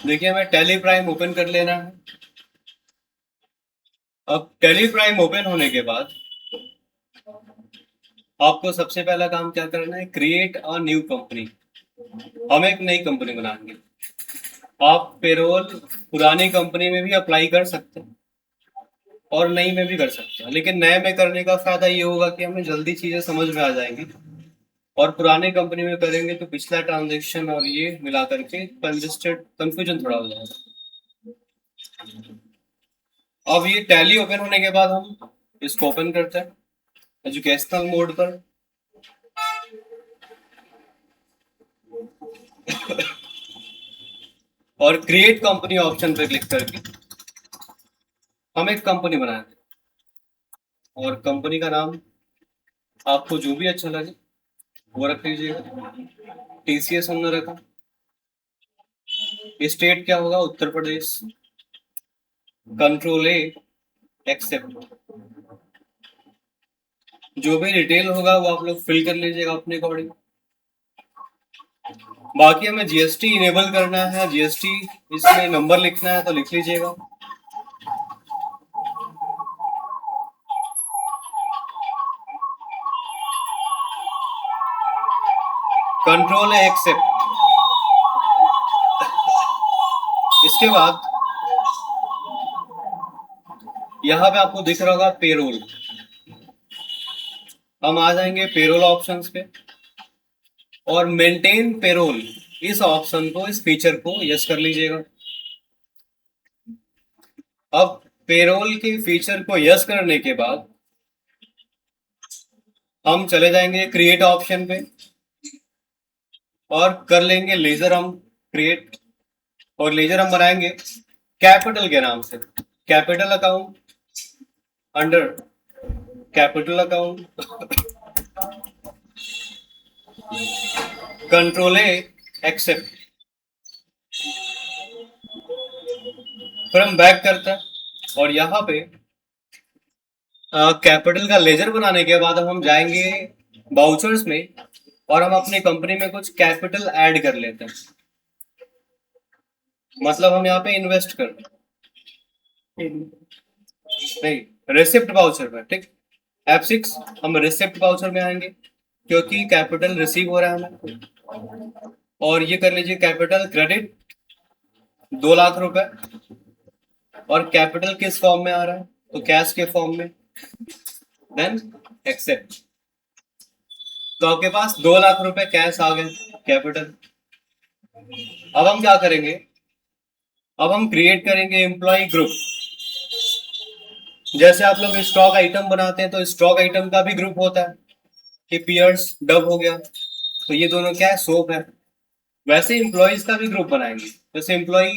देखिए हमें tally prime open कर लेना है। अब टैली प्राइम ओपन होने के बाद आपको सबसे पहला काम क्या करना है, क्रिएट अ न्यू कंपनी। हम एक नई कंपनी बनाएंगे। आप पेरोल पुरानी कंपनी में भी अप्लाई कर सकते हैं और नई में भी कर सकते हैं, लेकिन नए में करने का फायदा ये होगा कि हमें जल्दी चीजें समझ में आ जाएंगी। और पुरानी कंपनी में करेंगे तो पिछला ट्रांजेक्शन और ये मिला करके कंजेस्टेड कंफ्यूजन थोड़ा हो जाएगा। अब ये टैली ओपन होने के बाद हम इसको ओपन करते हैं एजुकेशनल मोड पर। और क्रिएट कंपनी ऑप्शन पर क्लिक करके हम एक कंपनी बनाएंगे। और कंपनी का नाम आपको जो भी अच्छा लगे वो रख लीजिएगा। टीसीएस हमने रखा। स्टेट क्या होगा, Uttar Pradesh. Control A, accept. जो भी डिटेल होगा वो आप लोग फिल कर लीजिएगा अपने अकॉर्डिंग। बाकी हमें जीएसटी इनेबल करना है, जीएसटी इसमें नंबर लिखना है तो लिख लीजिएगा। कंट्रोल है एक्सेप्ट। इसके बाद यहाँ पे आपको दिख रहा होगा पेरोल। हम आ जाएंगे पेरोल ऑप्शंस पे और मेंटेन पेरोल इस ऑप्शन को, इस फीचर को यस कर लीजिएगा। अब पेरोल के फीचर को यस करने के बाद हम चले जाएंगे क्रिएट ऑप्शन पे और कर लेंगे लेजर हम क्रिएट। और लेजर हम बनाएंगे कैपिटल के नाम से, capital account, under capital account, control A, accept. फिर हम बैक करते हैं और यहाँ पे कैपिटल का लेजर बनाने के बाद हम जाएंगे बाउचर्स में और हम अपनी कंपनी में कुछ कैपिटल ऐड कर लेते हैं। मतलब हम यहाँ पे इन्वेस्ट कर नहीं, रिसिप्ट बाउचर में, ठीक। F6 हम रिसिप्ट बाउचर में आएंगे क्योंकि कैपिटल रिसीव हो रहा है हमें। और ये कर लीजिए कैपिटल क्रेडिट 2 लाख रुपए। और कैपिटल किस फॉर्म में आ रहा है, तो कैश के फॉर्म में। Then accept. तो आपके पास 2 लाख रुपए कैश आ गए कैपिटल। अब हम क्या करेंगे, अब हम क्रिएट करेंगे एम्प्लॉय ग्रुप। जैसे आप लोग स्टॉक आइटम बनाते हैं तो स्टॉक आइटम का भी ग्रुप होता है कि पियर्स डब हो गया, तो ये दोनों क्या है, सोप है। वैसे एम्प्लॉयज का भी ग्रुप बनाएंगे। जैसे एम्प्लॉय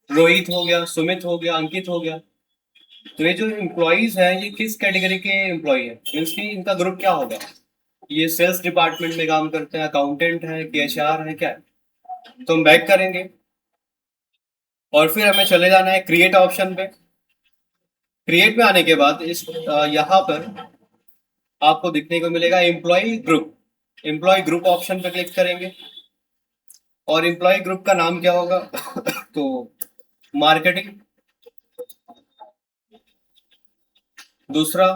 रोहित हो गया, सुमित हो गया, अंकित हो गया। तो ये जो एम्प्लॉयज हैं ये किस कैटेगरी के एम्प्लॉय है, मीन्स की इनका ग्रुप क्या होगा। ये सेल्स डिपार्टमेंट में काम करते हैं, अकाउंटेंट है कि एचआर है, क्या है। तो हम बैक करेंगे और फिर हमें चले जाना है क्रिएट ऑप्शन पे। क्रिएट में आने के बाद इस यहाँ पर आपको दिखने को मिलेगा employee group. Employee group option पे क्लिक करेंगे और एम्प्लॉय ग्रुप का नाम क्या होगा तो मार्केटिंग, दूसरा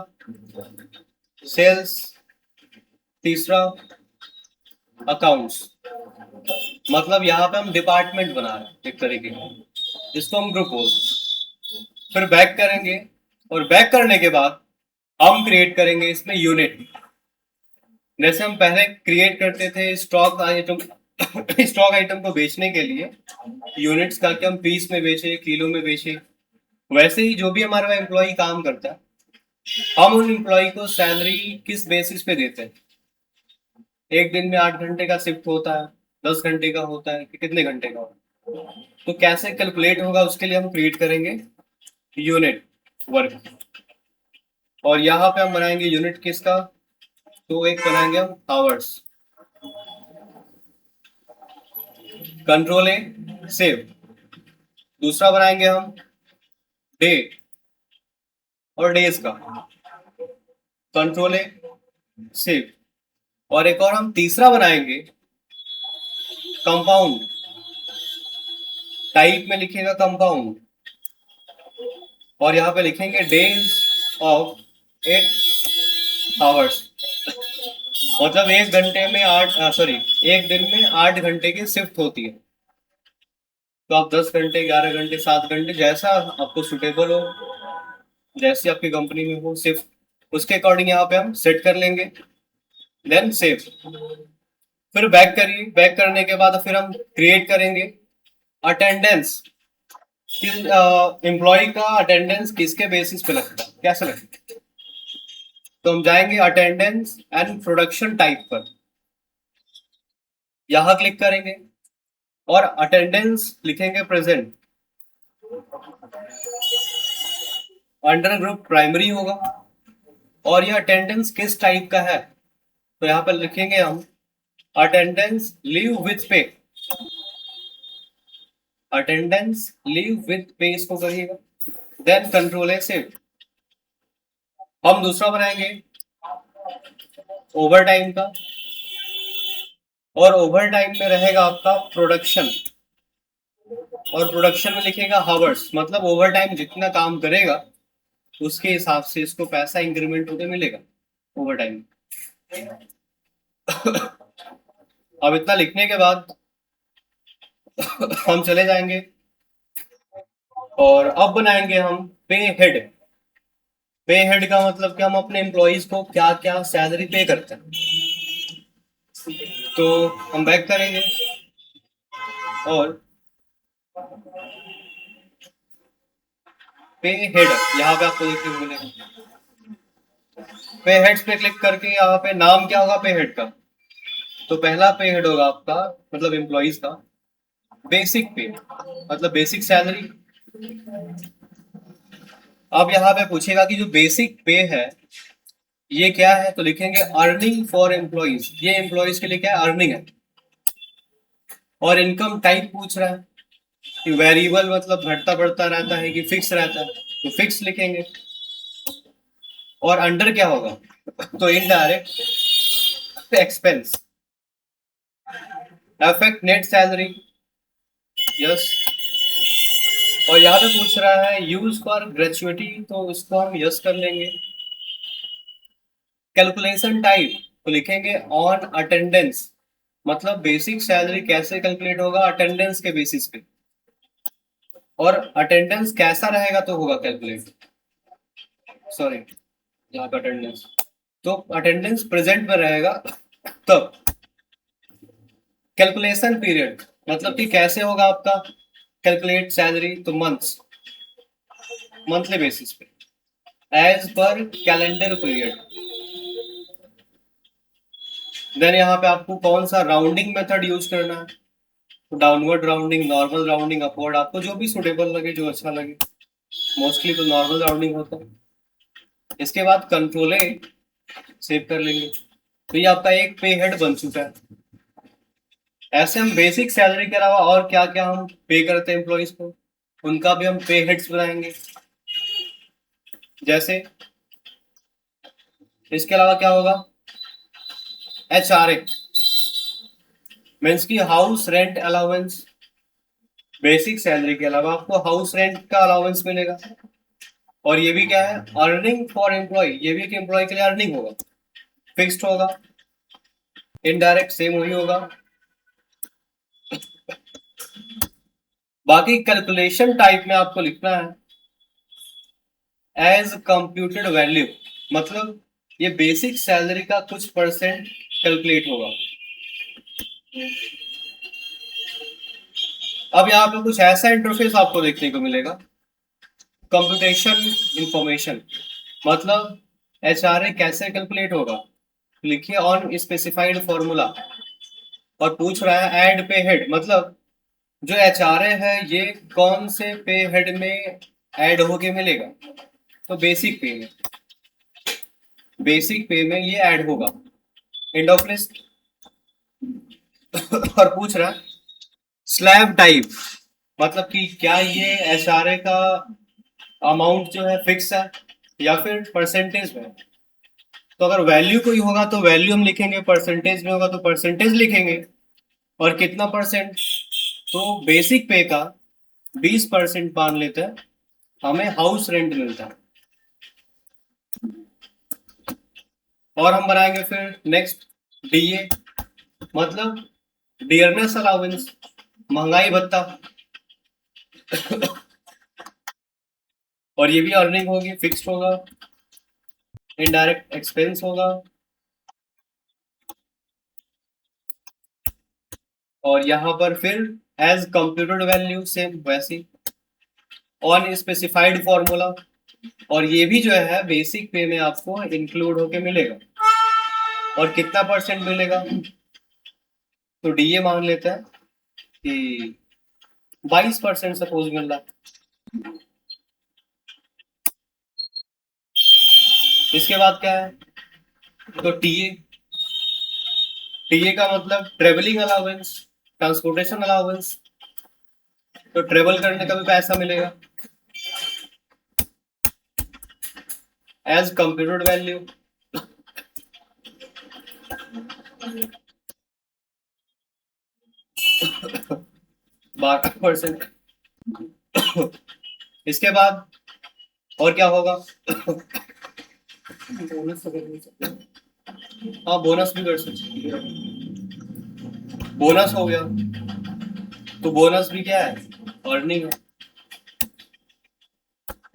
सेल्स, तीसरा अकाउंट्स। मतलब यहाँ पे हम डिपार्टमेंट बना रहे हैं एक तरीके का, इसको हम ग्रुप बोलते हैं। फिर बैक करेंगे और बैक करने के बाद हम क्रिएट करेंगे इसमें यूनिट। जैसे हम पहले क्रिएट करते थे स्टॉक आइटम स्टॉक आइटम को बेचने के लिए यूनिट्स करके हम पीस में बेचे, किलो में बेचे। वैसे ही जो भी हमारा एम्प्लॉय काम करता है हम उन एम्प्लॉय को सैलरी किस बेसिस पे देते हैं। एक दिन में 8 घंटे का शिफ्ट होता है, 10 घंटे का होता है कि कितने घंटे का होता है, तो कैसे कैलकुलेट होगा उसके लिए हम क्रिएट करेंगे यूनिट वर्क। और यहाँ पे हम बनाएंगे यूनिट किसका, तो एक बनाएंगे हम आवर्स। Control A, save. दूसरा बनाएंगे हम डे और डेज का। Control A, save. और एक और हम तीसरा बनाएंगे कंपाउंड। टाइप में लिखिएगा कंपाउंड, और यहाँ पे लिखेंगे डेज ऑफ 8 आवर्स, मतलब 1 घंटे में 8 दिन में 8 घंटे की शिफ्ट होती है। तो आप 10 घंटे, 11 घंटे, 7 घंटे, जैसा आपको सुटेबल हो, जैसी आपकी कंपनी में हो शिफ्ट, उसके अकॉर्डिंग यहाँ पे हम सेट कर लेंगे। देन सेव, फिर बैक करिए। बैक करने के बाद फिर हम क्रिएट करेंगे अटेंडेंस। किस एम्प्लॉय का अटेंडेंस किसके बेसिस पे लगता है, कैसे लगता है? तो हम जाएंगे अटेंडेंस एंड प्रोडक्शन टाइप पर, यहां क्लिक करेंगे और अटेंडेंस लिखेंगे प्रेजेंट, अंडर ग्रुप प्राइमरी होगा। और ये अटेंडेंस किस टाइप का है, तो यहाँ पर लिखेंगे हम attendance leave with pay, attendance leave with pay इसको करिएगा। Then control A save. हम दूसरा बनाएंगे ओवर टाइम का, और ओवर टाइम में रहेगा आपका प्रोडक्शन, और प्रोडक्शन में लिखेगा हावर्स, मतलब ओवर टाइम जितना काम करेगा उसके हिसाब से इसको पैसा इंक्रीमेंट होकर मिलेगा ओवर टाइम। अब इतना लिखने के बाद हम चले जाएंगे और अब बनाएंगे हम पे हेड। पे हेड का मतलब कि हम अपने एम्प्लॉइज को क्या क्या सैलरी पे करते हैं। तो हम बैक करेंगे और पे हेड यहाँ पे आपको देखने को मिलेगा। पे हेड्स पे क्लिक करके यहाँ पे नाम क्या होगा पे हेड का, तो पहला पे हेड होगा आपका, मतलब एम्प्लॉइज का बेसिक पे, मतलब बेसिक सैलरी। अब यहाँ पे पूछेगा कि जो बेसिक पे है ये क्या है, तो लिखेंगे अर्निंग फॉर एम्प्लॉइज। ये एम्प्लॉइज के लिए क्या है, अर्निंग है। और इनकम टाइप पूछ रहा है कि वेरिएबल मतलब घटता बढ़ता रहता है कि फिक्स रहता है, तो फिक्स लिखेंगे। और अंडर क्या होगा, तो indirect expense, affect net salary, yes. और यहाँ पे पूछ रहा है यूज फॉर ग्रेचुइटी, तो इसको हम यस कर लेंगे। कैलकुलेशन टाइप तो लिखेंगे ऑन अटेंडेंस, मतलब बेसिक सैलरी कैसे कैलकुलेट होगा, अटेंडेंस के बेसिस पे। और अटेंडेंस कैसा रहेगा तो होगा कैलकुलेट, सॉरी यहाँ पे अटेंडेंस, तो अटेंडेंस प्रेजेंट में रहेगा तब। कैलकुलेशन पीरियड मतलब कि कैसे होगा आपका कैलकुलेट सैलरी, तो मंथ्स, मंथली बेसिस पे as per calendar period. Then यहाँ पे आपको कौन सा राउंडिंग मेथड यूज करना है, तो downward rounding, normal rounding, upward, आपको जो भी सुटेबल लगे, जो अच्छा लगे। मोस्टली तो नॉर्मल राउंडिंग होता है। इसके बाद कंट्रोल ए सेव कर लेंगे, तो ये आपका एक पे हेड बन चुका है। ऐसे हम बेसिक सैलरी के अलावा और क्या क्या हम पे करते हैं एम्प्लॉइज को, उनका भी हम पे हेड्स बनाएंगे। जैसे इसके अलावा क्या होगा, HRA मीन्स की house rent allowance. Basic salary के अलावा आपको हाउस रेंट का अलाउंस मिलेगा। और ये भी क्या है, अर्निंग फॉर एम्प्लॉय, ये भी एक एम्प्लॉय के लिए अर्निंग होगा, फिक्स्ड होगा। इनडायरेक्ट सेम वही होगा। बाकी कैलकुलेशन टाइप में आपको लिखना है एज कंप्यूटेड वैल्यू, मतलब ये बेसिक सैलरी का कुछ परसेंट कैलकुलेट होगा। अब यहाँ पे कुछ ऐसा इंटरफेस आपको देखने को मिलेगा, कंप्यूटेशन इंफॉर्मेशन, मतलब HRA कैसे कैलकुलेट होगा, लिखिए ऑन स्पेसिफाइड फॉर्मूला। और पूछ रहा है एड पे हेड, मतलब जो HRA है ये कौन से पे हेड में ऐड होके मिलेगा, तो बेसिक पे में, बेसिक पे में ये ऐड होगा। End of list. और पूछ रहा है स्लैब टाइप, मतलब कि क्या ये HRA का अमाउंट जो है फिक्स है या फिर परसेंटेज में। तो अगर वैल्यू कोई होगा तो वैल्यू हम लिखेंगे, परसेंटेज में होगा तो परसेंटेज लिखेंगे। और कितना परसेंट, तो बेसिक पे का 20% मान लेते हैं, हमें हाउस रेंट मिलता है। और हम बनाएंगे फिर नेक्स्ट डीए, मतलब डियरनेस अलाउंस, महंगाई भत्ता। और ये भी अर्निंग होगी, फिक्स्ड होगा, इनडायरेक्ट एक्सपेंस होगा। और यहाँ पर फिर एज कंप्यूटेड वैल्यू सेम वैसी, ऑन स्पेसिफाइड फॉर्मूला। और ये भी जो है बेसिक पे में आपको इंक्लूड होके मिलेगा। और कितना परसेंट मिलेगा, तो डीए मान लेते हैं कि 22% सपोज मिल रहा है। इसके बाद क्या है, तो टीए, टीए का मतलब ट्रेवलिंग अलाउंस, ट्रांसपोर्टेशन अलाउंस। तो ट्रेवल करने का भी पैसा मिलेगा एज कंप्यूटेड वैल्यू। 12%। इसके बाद और क्या होगा, हाँ बोनस भी कर सकते हैं। बोनस हो गया, तो बोनस भी क्या है, अर्निंग है,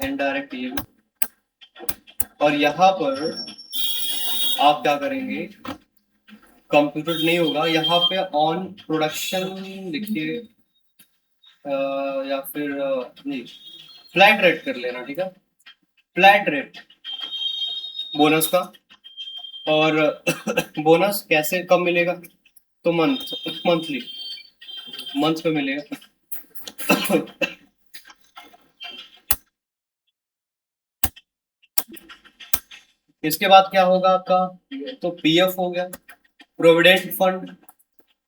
इनडायरेक्ट ये भी। और यहाँ पर आप क्या करेंगे, कंप्यूटर नहीं होगा, यहाँ पे ऑन प्रोडक्शन लिखिए, या फिर नहीं, फ्लैट रेट कर लेना, ठीक है, फ्लैट रेट बोनस का। और बोनस कैसे कब मिलेगा, तो मंथली, मंथ पे मिलेगा। इसके बाद क्या होगा आपका, तो पीएफ हो गया, प्रोविडेंट फंड।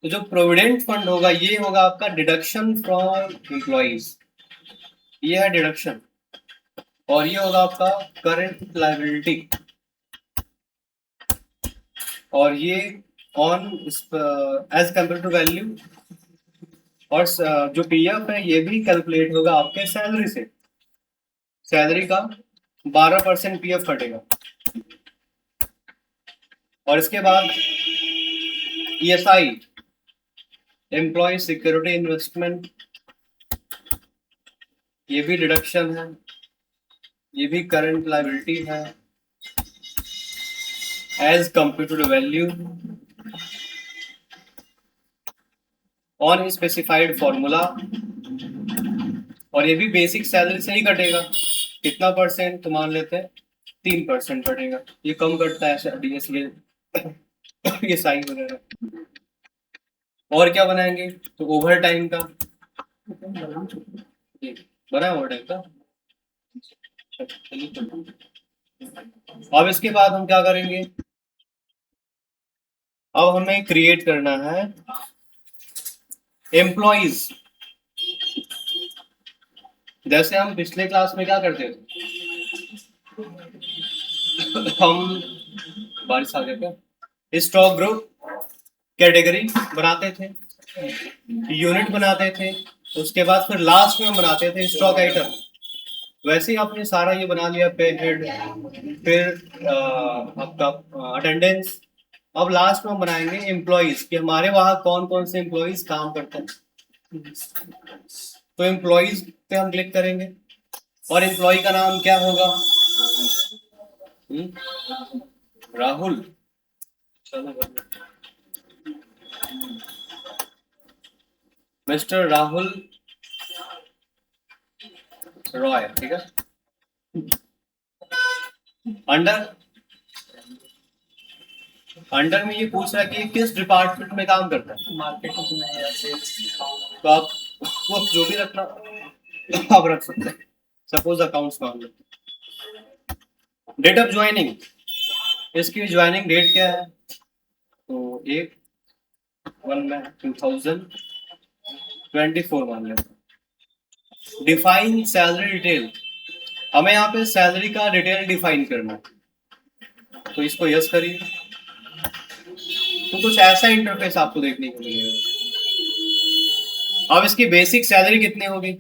तो जो प्रोविडेंट फंड होगा ये होगा आपका डिडक्शन फ्रॉम एम्प्लॉइज, ये है डिडक्शन। और ये होगा आपका करंट लायबिलिटी। और ये on as compare to value. और जो पीएफ है ये भी कैलकुलेट होगा आपके सैलरी से, सैलरी का 12% पीएफ कटेगा। और इसके बाद ईएसआई, एम्प्लॉय सिक्योरिटी इन्वेस्टमेंट, ये भी डिडक्शन है, ये भी करंट लायबिलिटी है as computed value on specified formula. और ये भी बेसिक सैलरी से ही कटेगा, कितना परसेंट, तो मान लेते हैं 3% कटेगा, ये कम कटता है डीएस ये साइन वगैरह। और क्या बनाएंगे, तो ओवर टाइम का, ये बना ओवर टाइम का। अब इसके बाद हम क्या करेंगे, अब हमें क्रिएट करना है एम्प्लॉइज। जैसे हम पिछले क्लास में क्या करते थे, हम, बारिश आ गया क्या, स्टॉक ग्रुप कैटेगरी बनाते थे, यूनिट बनाते थे, उसके बाद फिर लास्ट में हम बनाते थे स्टॉक आइटम। वैसे ही आपने सारा ये बना लिया, पे हेड, फिर आपका अटेंडेंस। अब लास्ट में हम बनाएंगे एम्प्लॉइज, कि हमारे वहां कौन कौन से एम्प्लॉइज काम करते हैं। तो एम्प्लॉइज पे हम क्लिक करेंगे, और एम्प्लॉय का नाम क्या होगा, राहुल। मिस्टर राहुल रॉय, ठीक है। अंडर, अंडर में ये पूछ रहा है कि किस डिपार्टमेंट में काम करता है, मार्केटिंग में या सेल्स। तो आप वो जो भी रखना आप रख सकते हैं, सपोज अकाउंट्स मान लो। डेट ऑफ ज्वाइनिंग, इसकी ज्वाइनिंग डेट क्या है, तो 1/1/2024 मान लेते। डिफाइन सैलरी डिटेल, हमें यहाँ पे सैलरी का डिटेल डिफाइन करना है, तो इसको यस करिए। तो कुछ ऐसा इंटरफेस आपको देखने को मिलेगा। अब इसकी बेसिक सैलरी कितनी होगी,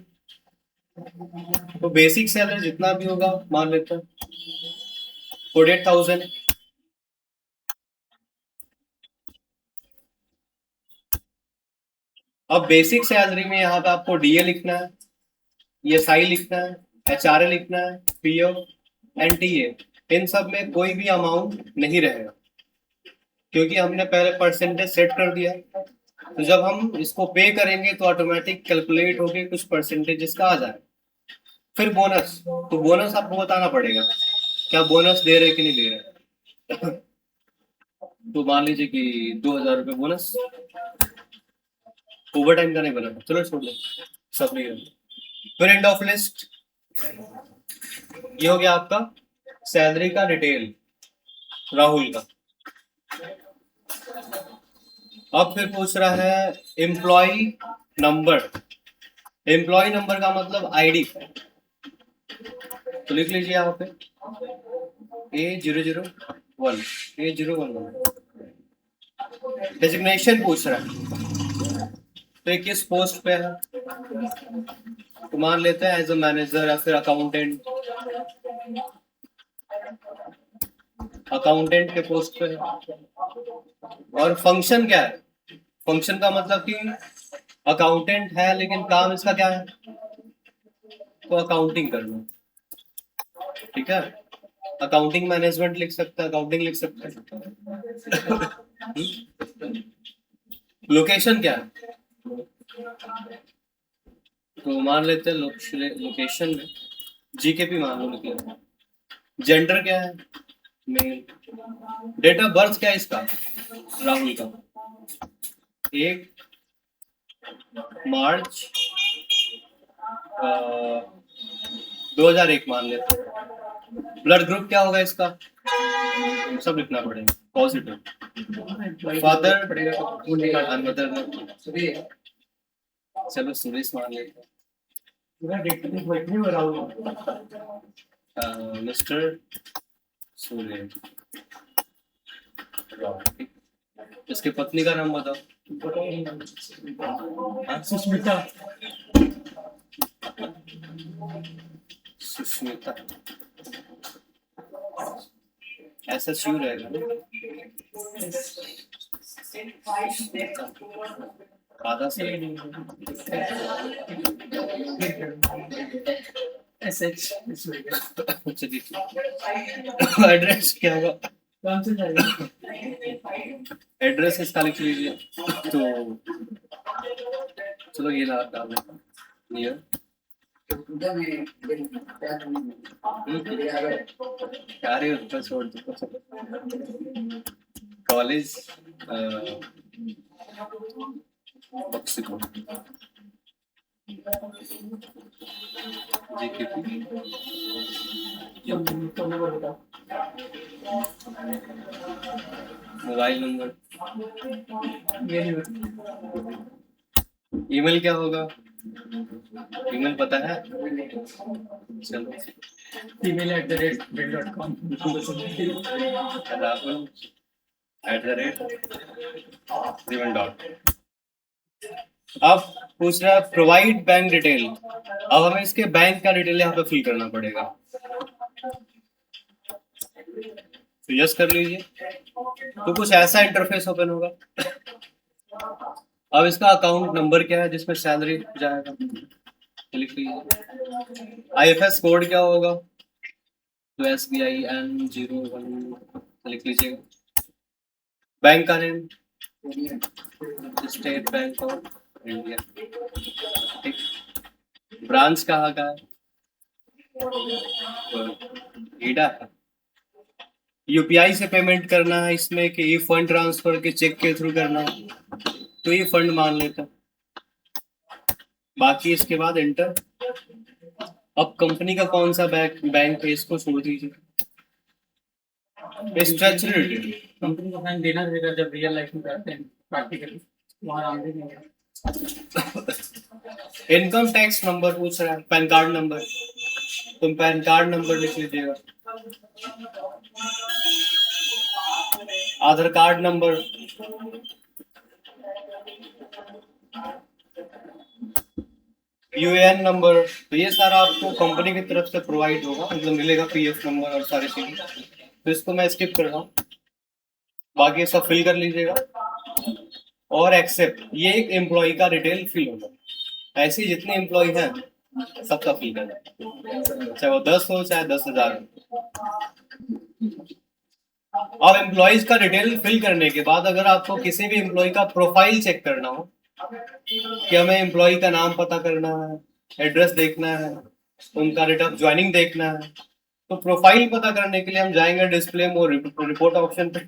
तो बेसिक सैलरी जितना भी होगा मान लेते हैं 48,000। अब बेसिक सैलरी में यहाँ पे आपको डीए लिखना है, ईएसआई लिखना है, एचआरए लिखना है, पीओ, एनटीए। इन सब में कोई भी अमाउंट नहीं रहेगा क्योंकि हमने पहले परसेंटेज सेट कर दिया। तो जब हम इसको पे करेंगे तो ऑटोमेटिक कैलकुलेट होके कुछ परसेंटेज इसका आ जाए। फिर बोनस, तो बोनस आपको बताना पड़ेगा क्या बोनस दे रहे कि नहीं दे रहे। तो मान लीजिए कि 2,000 रुपये बोनस, ओवर टाइम का नहीं बना था, चलो छोड़ दो, सब नहीं है। फिर एंड ऑफ लिस्ट, ये हो गया आपका सैलरी का डिटेल राहुल का। अब फिर पूछ रहा है एम्प्लॉय नंबर। एम्प्लॉय नंबर का मतलब आईडी, तो लिख लीजिए यहाँ पे A001 A011। डेजिग्नेशन पूछ रहा है तो ये किस पोस्ट पे है, तो मान लेते हैं एज अ मैनेजर या फिर अकाउंटेंट। अकाउंटेंट के पोस्ट पे है। और फंक्शन क्या है, फंक्शन का मतलब कि अकाउंटेंट है लेकिन काम इसका क्या है, तो अकाउंटिंग करना। ठीक है, अकाउंटिंग मैनेजमेंट लिख सकता है, अकाउंटिंग लिख सकता है। लोकेशन क्या है, तो मान लेते हैं लोकेशन में जीकेपी मान लो लेकिन। जेंडर क्या है, मेल। डेट ऑफ बर्थ क्या है इसका, राहुल का 1 मार्च 2001 मान लेते हैं। ब्लड ग्रुप क्या होगा इसका, सब लिखना पड़ेगा, पॉजिटिव। फादर मदर, चलो सुरेश मान लेते हैं। मिस्टर सुरेश। इसकी पत्नी का नाम बताओ। सुष्मिता। सुष्मिता ऐसा श्योर रहेगा, आधा से एड्रेस क्या होगा, एड्रेस इसका लिख लीजिए। तो चलो ये डाल नियर कार्य उत्तर छोड़ दो। College Mexico mobile number, email क्या होगा, ईमेल पता है, चलो email@gmail.com rahul@gmail.com। अब पूछ रहा है प्रोवाइड बैंक डिटेल। अब हमें इसके बैंक का डिटेल यहाँ पे फिल करना पड़ेगा, तो यस कर लीजिए। तो कुछ ऐसा इंटरफेस ओपन होगा। अब इसका अकाउंट नंबर क्या है जिसमें सैलरी जाएगा, लिख लीजिए। आईएफएस कोड क्या होगा, तो SBI N01 लिख लीजिएगा। बैंक का name state bank of India. ठीक, ब्रांच कहाँ का है, ईडा। यूपीआई से पेमेंट करना है इसमें कि ये फंड ट्रांसफर के चेक के थ्रू करना है, तो ये फंड मान लेता। बाकी इसके बाद एंटर। अब कंपनी का कौन सा बैंक है इसको छोड़ दीजिए। स्ट्रक्चरल डिटेल कंपनी का बैंक देना रहेगा जब रियल लाइफ में करते हैं प्रैक्टिकली, वहां आगे नहीं है। इनकम टैक्स नंबर पूछ रहा है, पैन कार्ड नंबर, तुम पैन कार्ड नंबर लिख लीजिएगा। आधार कार्ड नंबर, यूएएन नंबर, तो ये सारा आपको कंपनी की तरफ से प्रोवाइड होगा, मतलब मिलेगा पीएफ नंबर और सारी चीजें। तो इसको मैं स्किप कर रहा हूँ, बाकी सब फिल कर लीजिएगा। और एक्सेप्ट, ये एक एम्प्लॉय का डिटेल फिल होगा, ऐसे जितने एम्प्लॉय हैं सबका फिल करना, चाहे वो 10 हो चाहे 10,000 हो। अब एम्प्लॉयज का डिटेल फिल करने के बाद अगर आपको किसी भी एम्प्लॉय का प्रोफाइल चेक करना हो, कि हमें एम्प्लॉय का नाम पता करना है, एड्रेस देखना है, उनका डेट ऑफ ज्वाइनिंग देखना है, तो प्रोफाइल पता करने के लिए हम जाएंगे डिस्प्ले मोर रिपोर्ट ऑप्शन पे।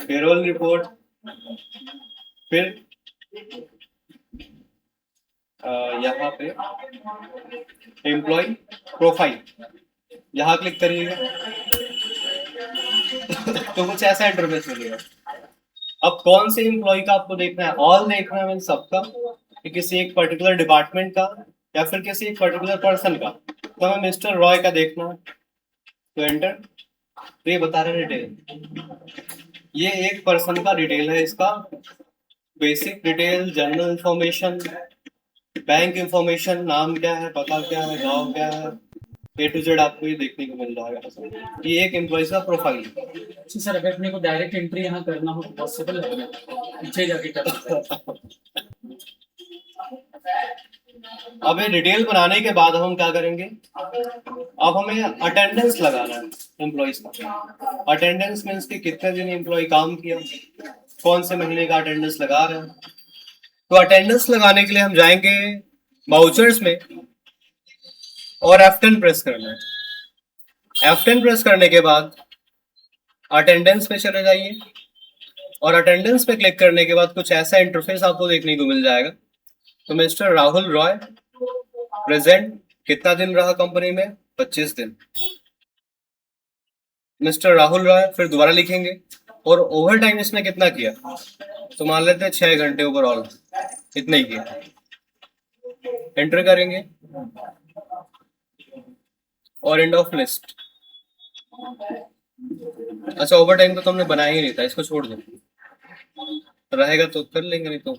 पेरोल रिपोर्ट, फिर यहाँ पे एम्प्लॉय प्रोफाइल, यहाँ क्लिक करिएगा तो कुछ ऐसा इंटरफेस मिलेगा। अब कौन से एम्प्लॉय का आपको देखना है, ऑल देखना है, सबका, कि किसी एक पर्टिकुलर डिपार्टमेंट का या फिर किसी एक पर्टिकुलर पर्सन का। तो हमें मिस्टर रॉय का देखना है, तो एंटर। तो ये बता रहे डिटेल, ये एक पर्सन का डिटेल है, इसका basic detail, general information, bank information, नाम क्या है, पता क्या है, गांव क्या है, ए टू जेड आपको ये देखने को मिल जाएगा। ये एक एम्प्लॉय का प्रोफाइल। अच्छा सर, अगर अपने को डायरेक्ट एंट्री यहाँ करना हो तो पॉसिबल है पीछे जाके करना? अब ये डिटेल बनाने के बाद हम क्या करेंगे, अब हमें अटेंडेंस लगाना है एम्प्लॉयज का। अटेंडेंस मीन्स कि कितने दिन एम्प्लॉय काम किया, कौन से महीने का अटेंडेंस लगा रहे हैं। तो अटेंडेंस लगाने के लिए हम जाएंगे वाउचर्स में और F10 प्रेस करना है। F10 प्रेस करने के बाद अटेंडेंस पे चले जाइए और अटेंडेंस पे क्लिक करने के बाद कुछ ऐसा इंटरफेस आपको देखने को मिल जाएगा। तो मिस्टर राहुल रॉय प्रेजेंट, कितना दिन रहा कंपनी में, 25 दिन। मिस्टर राहुल रॉय, फिर दोबारा लिखेंगे, और ओवर टाइम इसने कितना किया, तो मान लेते हैं 6 घंटे ओवरऑल, इतना ही किया। एंटर करेंगे और एंड ऑफ लिस्ट। अच्छा, ओवर टाइम तो हमने बनाया ही नहीं था, इसको छोड़ दो, रहेगा तो कर लेंगे, नहीं तो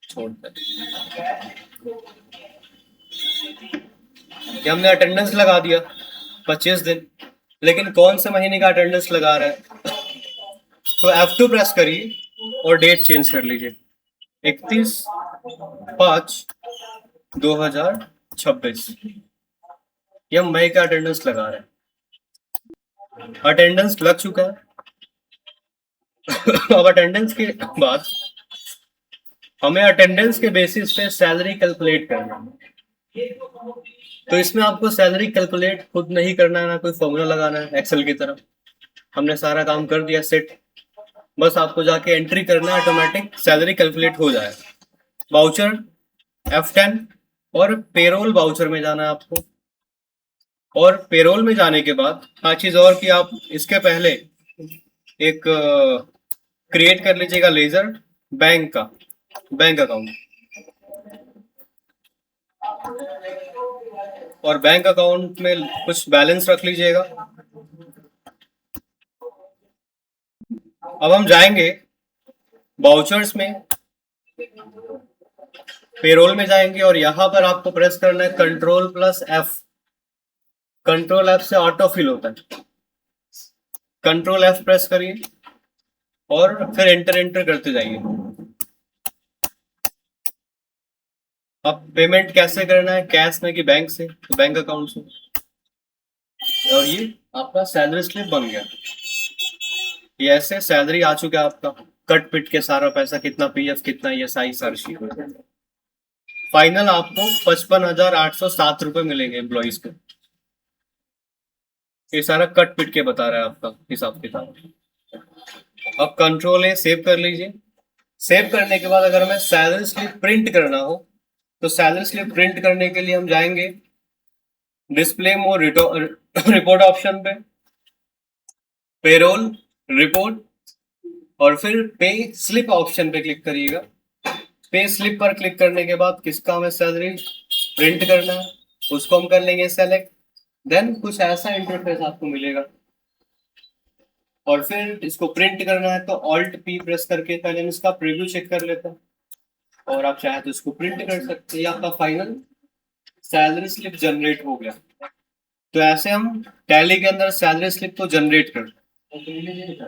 छोड़ दे। कि हमने अटेंडेंस लगा दिया 25 दिन, लेकिन कौन से महीने का अटेंडेंस लगा रहा है, तो F2 प्रेस करिए और डेट चेंज कर लीजिए, 31/5/2026। ये हम मई का अटेंडेंस लगा रहे हैं। अटेंडेंस लग चुका है। अब अटेंडेंस के बाद हमें अटेंडेंस के बेसिस पे सैलरी कैलकुलेट करना है। तो इसमें आपको सैलरी कैलकुलेट खुद नहीं करना है, ना कोई फॉर्मूला लगाना है एक्सेल की तरह। हमने सारा काम कर दिया सेट, बस आपको जाके एंट्री करना है, ऑटोमेटिक सैलरी कैलकुलेट हो जाए। वाउचर F10 और पेरोल वाउचर में जाना है आपको, और पेरोल में जाने के बाद हाँ चीज और कि आप इसके पहले एक क्रिएट कर लीजिएगा लेजर बैंक का बैंक अकाउंट, और बैंक अकाउंट में कुछ बैलेंस रख लीजिएगा। अब हम जाएंगे वाउचर्स में, पेरोल में जाएंगे और यहां पर आपको प्रेस करना है Ctrl+F। Ctrl F से ऑटो फिल होता है, Ctrl F प्रेस करिए और फिर एंटर करते जाइए। अब पेमेंट कैसे करना है, कैश में कि बैंक से, तो बैंक अकाउंट से। और ये आपका सैलरी स्लिप बन गया, ये ऐसे सैलरी आ चुका है आपका, कट पिट के सारा पैसा, कितना पीएफ, कितना ESI, सारी चीज। फाइनल आपको 55,807 रुपए मिलेंगे एम्प्लॉइज को। ये सारा कट पिट के बता रहा है आपका हिसाब किताब। अब Ctrl A सेव कर लीजिए। सेव करने के बाद अगर हमें सैलरी स्लिप प्रिंट करना हो, तो सैलरी स्लिप प्रिंट करने के लिए हम जाएंगे डिस्प्ले मोर रिपोर्ट ऑप्शन पे, पेरोल रिपोर्ट, और फिर पे स्लिप ऑप्शन पे क्लिक करिएगा। पे स्लिप पर क्लिक करने के बाद किसका हमें सैलरी प्रिंट करना है, उसको हम कर लेंगे सेलेक्ट। देन कुछ ऐसा इंटरफेस आपको मिलेगा, और फिर इसको प्रिंट करना है तो ऑल्ट पी प्रेस करके पहले हम इसका प्रीव्यू चेक कर लेते हैं, और आप चाहे तो इसको प्रिंट कर सकते हैं। ये आपका फाइनल सैलरी स्लिप जनरेट हो गया। तो ऐसे हम टैली के अंदर सैलरी स्लिप को जनरेट करते हैं। तो प्रीव्यू ये दिखा